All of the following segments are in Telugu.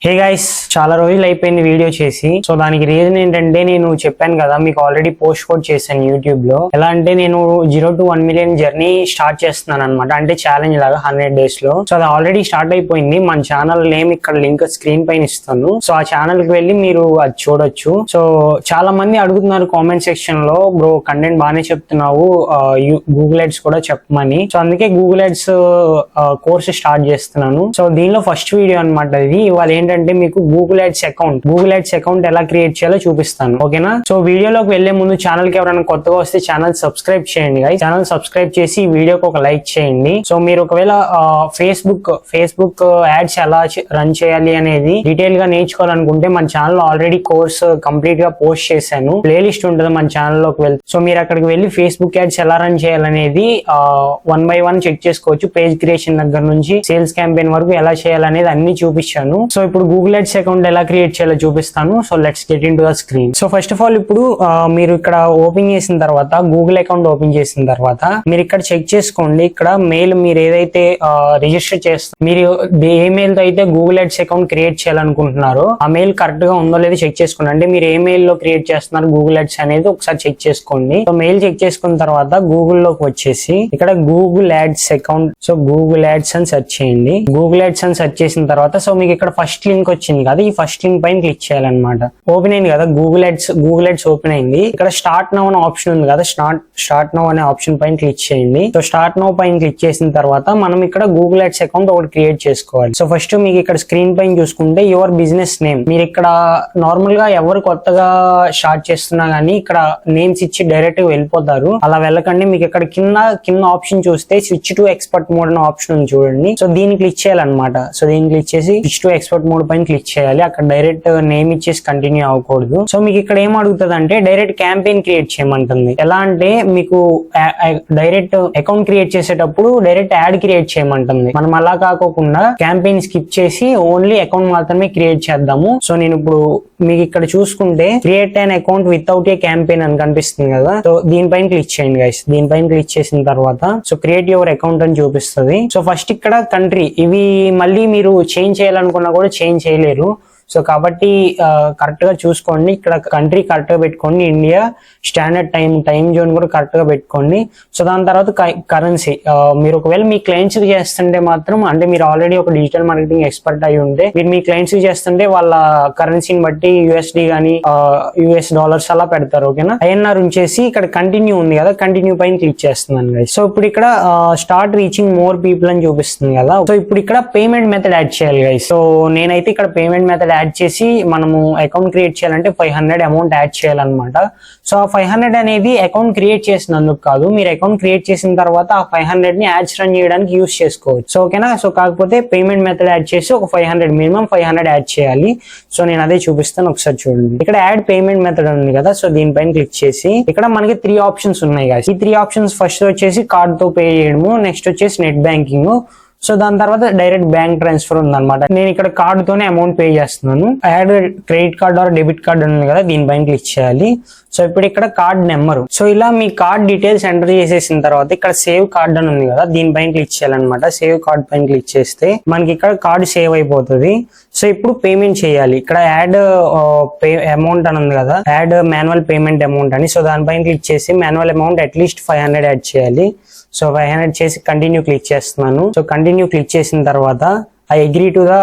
హే గైస్, చాలా రోజులు అయిపోయింది వీడియో చేసి. సో దానికి రీజన్ ఏంటంటే, నేను చెప్పాను కదా మీకు ఆల్రెడీ పోస్ట్ కోడ్ చేశాను యూట్యూబ్ లో. ఎలా అంటే నేను 0 to 1 million జర్నీ స్టార్ట్ చేస్తున్నాను అనమాట. అంటే ఛాలెంజ్ లాగా 100 days లో. సో అది ఆల్రెడీ స్టార్ట్ అయిపోయింది. మన ఛానల్ నేమ్ ఇక్కడ లింక్ స్క్రీన్ పైన ఇస్తాను. సో ఆ ఛానల్ కి వెళ్ళి మీరు అది చూడొచ్చు. సో చాలా మంది అడుగుతున్నారు కామెంట్ సెక్షన్ లో, బ్రో కంటెంట్ బాగానే చెప్తున్నావు, గూగుల్ యాడ్స్ కూడా చెప్పమని. సో అందుకే గూగుల్ యాడ్స్ కోర్స్ స్టార్ట్ చేస్తున్నాను. సో దీనిలో ఫస్ట్ వీడియో అనమాట ఇది. ఇవాళ ఏంటంటే మీకు గూగుల్ యాడ్స్ అకౌంట్ ఎలా క్రియేట్ చేయాలో చూపిస్తాను, ఓకేనా? సో వీడియోలోకి వెళ్లే ముందు ఛానల్ కి ఎవరైనా కొత్తగా వస్తే ఛానల్ సబ్స్క్రైబ్ చేయండి గైస్. ఛానల్ సబ్స్క్రైబ్ చేసి వీడియోకి ఒక లైక్ చేయండి. సో మీరు ఒకవేళ ఫేస్బుక్ యాడ్స్ ఎలా రన్ చేయాలి అనేది డీటెయిల్ గా నేర్చుకోవాలనుకుంటే మన ఛానల్ ఆల్రెడీ కోర్స్ కంప్లీట్ గా పోస్ట్ చేశాను. ప్లేలిస్ట్ ఉంటుంది మన ఛానల్ లోకి వెళ్తే. సో మీరు అక్కడికి వెళ్ళి ఫేస్బుక్ యాడ్స్ ఎలా రన్ చేయాలనేది 1 by 1 చెక్ చేసుకోవచ్చు. పేజ్ క్రియేషన్ దగ్గర నుంచి సేల్స్ క్యాంపెయిన్ వరకు ఎలా చేయాలనేది అన్ని చూపించాను. సో ఇప్పుడు గూగుల్ యాడ్స్ అకౌంట్ ఎలా క్రియేట్ చేయాలో చూపిస్తాను. So let's get in to the screen. So first of all ఇప్పుడు మీరు ఇక్కడ ఓపెన్ చేసిన తర్వాత, గూగుల్ అకౌంట్ ఓపెన్ చేసిన తర్వాత మీరు ఇక్కడ చెక్ చేసుకోండి. ఇక్కడ మెయిల్ మీరు ఏదైతే రిజిస్టర్ చేస్తారు, మీరు ఏ మెయిల్ తో అయితే గూగుల్ యాడ్స్ అకౌంట్ క్రియేట్ చేయాలనుకుంటున్నారో ఆ మెయిల్ కరెక్ట్ గా ఉందో లేదో చెక్ చేసుకోండి. అంటే మీరు ఏ మెయిల్ లో క్రియేట్ చేస్తున్నారు గూగుల్ యాడ్స్ అనేది ఒకసారి చెక్ చేసుకోండి. సో మెయిల్ చెక్ చేసుకున్న తర్వాత గూగుల్ లోకి వచ్చేసి ఇక్కడ Google ads account, so Google ads అని సెర్చ్ చేయండి. గూగుల్ యాడ్స్ అని సెర్చ్ చేసిన తర్వాత సో మీకు ఇక్కడ ఫస్ట్ లింక్ వచ్చింది కదా, ఈ ఫస్ట్ లింక్ పైన క్లిక్ చేయాలన్నమాట. ఓపెన్ అయింది కదా గూగుల్ యాడ్స్ ఓపెన్ అయింది. ఇక్కడ స్టార్ట్ నౌ అనే ఆప్షన్ ఉంది కదా, స్టార్ట్ నౌ అనే ఆప్షన్ పైన క్లిక్ చేయండి. సో స్టార్ట్ నౌ పైన క్లిక్ చేసిన తర్వాత మనం ఇక్కడ గూగుల్ యాడ్స్ అకౌంట్ ఒకటి క్రియేట్ చేసుకోవాలి. సో ఫస్ట్ మీకు ఇక్కడ స్క్రీన్ పైన చూసుకుంటే యువర్ బిజినెస్ నేమ్, మీరు ఇక్కడ నార్మల్ గా ఎవరు కొత్తగా స్టార్ట్ చేస్తున్నా గానీ ఇక్కడ నేమ్స్ ఇచ్చి డైరెక్ట్ గా వెళ్ళిపోతారు. అలా వెళ్ళకండి. మీకు ఇక్కడ కింద ఆప్షన్ చూస్తే స్విచ్ టు ఎక్స్పర్ట్ మోడ్ అనే ఆప్షన్ ఉంది చూడండి. సో దీన్ని క్లిక్ చేయాలన్నమాట. సో దీన్ని క్లిక్ చేసి స్విచ్ టు ఎక్స్పర్ట్ మోడ్ పైన క్లిక్ చేయాలి. అక్కడ డైరెక్ట్ నేమ్ ఇచ్చేసి కంటిన్యూ అవ్వకూడదు. సో మీకు ఇక్కడ ఏం అడుగుతుంది అంటే డైరెక్ట్ క్యాంపెయిన్ క్రియేట్ చేయమంటుంది. ఎలా అంటే మీకు డైరెక్ట్ అకౌంట్ క్రియేట్ చేసేటప్పుడు డైరెక్ట్ యాడ్ క్రియేట్ చేయమంటుంది. మనం అలా కాకోకుండా క్యాంపెయిన్ స్కిప్ చేసి ఓన్లీ అకౌంట్ మాత్రమే క్రియేట్ చేద్దాము. సో నేను ఇప్పుడు మీకు ఇక్కడ చూసుకుంటే create an account without a campaign అని కనిపిస్తుంది కదా. సో దీనిపైన క్లిక్ చేయండి గైస్. దీనిపైన క్లిక్ చేసిన తర్వాత సో క్రియేట్ యువర్ అకౌంట్ అని చూపిస్తుంది. సో ఫస్ట్ ఇక్కడ కంట్రీ, ఇవి మళ్ళీ మీరు చేంజ్ చేయాలనుకున్నా కూడా చేంజ్ చేయలేరు. సో కాబట్టి కరెక్ట్ గా చూసుకోండి. ఇక్కడ కంట్రీ కరెక్ట్ గా పెట్టుకోండి. ఇండియా స్టాండర్డ్ టైం జోన్ కూడా కరెక్ట్ గా పెట్టుకోండి. సో దాని తర్వాత కరెన్సీ, మీరు ఒకవేళ మీ క్లయింట్స్ కి చేస్తుంటే మాత్రం, అంటే మీరు ఆల్రెడీ ఒక డిజిటల్ మార్కెటింగ్ ఎక్స్పర్ట్ అయి ఉంటే మీరు మీ క్లయింట్స్ కి చేస్తుంటే వాళ్ళ కరెన్సీని బట్టి USD గానీ US dollars అలా పెడతారు, ఓకేనా? INR ఉంచేసి ఇక్కడ కంటిన్యూ ఉంది కదా, కంటిన్యూ పైన క్లిక్ చేస్తున్నాను గైస్. సో ఇప్పుడు ఇక్కడ స్టార్ట్ రీచింగ్ మోర్ పీపుల్ అని చూపిస్తుంది కదా. సో ఇప్పుడు ఇక్కడ పేమెంట్ మెథడ్ యాడ్ చేయాలి గైస్. సో నేనైతే ఇక్కడ పేమెంట్ మెథడ్ యాడ్ చేసి మనము అకౌంట్ క్రియేట్ చేయాలంటే 500 అమౌంట్ యాడ్ చేయాలన్నమాట. సో ఆ 500 అనేది అకౌంట్ క్రియేట్ చేసినందుకు కాదు, మీరు అకౌంట్ క్రియేట్ చేసిన తర్వాత ఆ 500 ని యాడ్స్ రన్ చేయడానికి యూస్ చేసుకోవచ్చు. సో ఓకేనా? సో కాకపోతే పేమెంట్ మెథడ్ యాడ్ చేసి ఒక 500 మినిమం 500 యాడ్ చేయాలి. సో నేను అదే చూపిస్తాను, ఒకసారి చూడండి. ఇక్కడ యాడ్ పేమెంట్ మెథడ్ ఉంది కదా, సో దీనిపైన క్లిక్ చేసి ఇక్కడ మనకి 3 ఆప్షన్స్ ఉన్నాయి కదా. ఈ 3 ఆప్షన్స్ ఫస్ట్ వచ్చేసి కార్డ్ తో పే చేయడము, నెక్స్ట్ వచ్చేసి నెట్ బ్యాంకింగ్, సో దాని తర్వాత డైరెక్ట్ బ్యాంక్ ట్రాన్స్ఫర్ ఉందన్నమాట. నేను ఇక్కడ కార్డు తోనే అమౌంట్ పే చేస్తున్నాను. Add credit card or debit card ఉంది కదా, దీనిపైన క్లిక్ చేయాలి. సో ఇప్పుడు ఇక్కడ కార్డ్ నెంబర్, సో ఇలా మీ కార్డ్ డీటెయిల్స్ ఎంటర్ చేసేసిన తర్వాత ఇక్కడ సేవ్ కార్డ్ అని ఉంది కదా, దీనిపైన క్లిక్ చేయాలన్నమాట. సేవ్ కార్డ్ పైన క్లిక్ చేస్తే మనకి ఇక్కడ కార్డ్ సేవ్ అయిపోతుంది. సో ఇప్పుడు పేమెంట్ చేయాలి. ఇక్కడ యాడ్ అమౌంట్ అని ఉంది కదా, యాడ్ మాన్యువల్ పేమెంట్ అమౌంట్ అని. సో దానిపైన క్లిక్ చేసి మాన్యువల్ అమౌంట్ అట్లీస్ట్ 500 యాడ్ చేయాలి. సో 500 చేసి కంటిన్యూ క్లిక్ చేస్తున్నాను. సో కంటిన్యూ క్లిక్ చేసిన తర్వాత I agree to the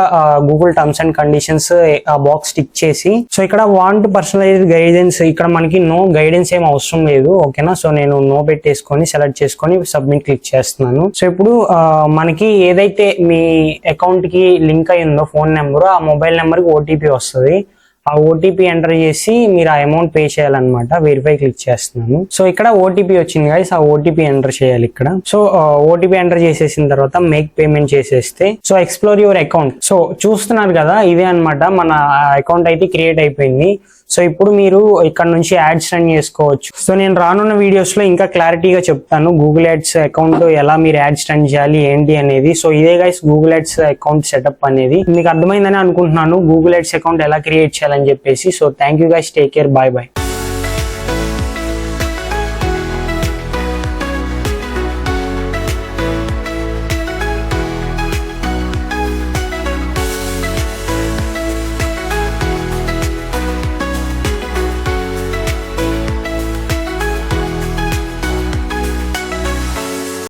Google terms and conditions ఆ బాక్స్ టిక్ చేసి, సో ఇక్కడ వాంట్ పర్సనలైజ్డ్ గైడెన్స్, ఇక్కడ మనకి నో గైడెన్స్ ఏం అవసరం లేదు, ఓకేనా? సో నేను నో పెట్టేసుకొని సెలెక్ట్ చేసుకొని సబ్మిట్ క్లిక్ చేస్తున్నాను. సో ఇప్పుడు మనకి ఏదైతే మీ అకౌంట్ కి లింక్ అయి ఉందో ఫోన్ నెంబర్, ఆ మొబైల్ నెంబర్ కి OTP వస్తుంది. ఆ OTP ఎంటర్ చేసి మీరు ఆ అమౌంట్ పే చేయాలన్నమాట. వెరిఫై క్లిక్ చేస్తున్నాను. సో ఇక్కడ OTP వచ్చింది గైస్, ఆ OTP ఎంటర్ చేయాలి ఇక్కడ. సో OTP ఎంటర్ చేసేసిన తర్వాత మేక్ పేమెంట్ చేసేస్తే so explore your account. So చూస్తున్నారు కదా, ఇదే అన్నమాట మన అకౌంట్ అయితే క్రియేట్ అయిపోయింది. సో ఇప్పుడు మీరు ఇక్కడ నుంచి యాడ్స్ రన్ చేసుకోవచ్చు. సో నేను రానున్న వీడియోస్ లో ఇంకా క్లారిటీగా చెప్తాను గూగుల్ యాడ్స్ అకౌంట్ ఎలా మీరు యాడ్స్ రన్ చేయాలి ఏంటి అనేది. సో ఇదే guys Google ads account setup అనేది. మీకు అర్థమైందని అనుకుంటున్నాను గూగుల్ యాడ్స్ అకౌంట్ ఎలా క్రియేట్ చేయాలని చెప్పేసి. So thank you guys, take care, bye bye.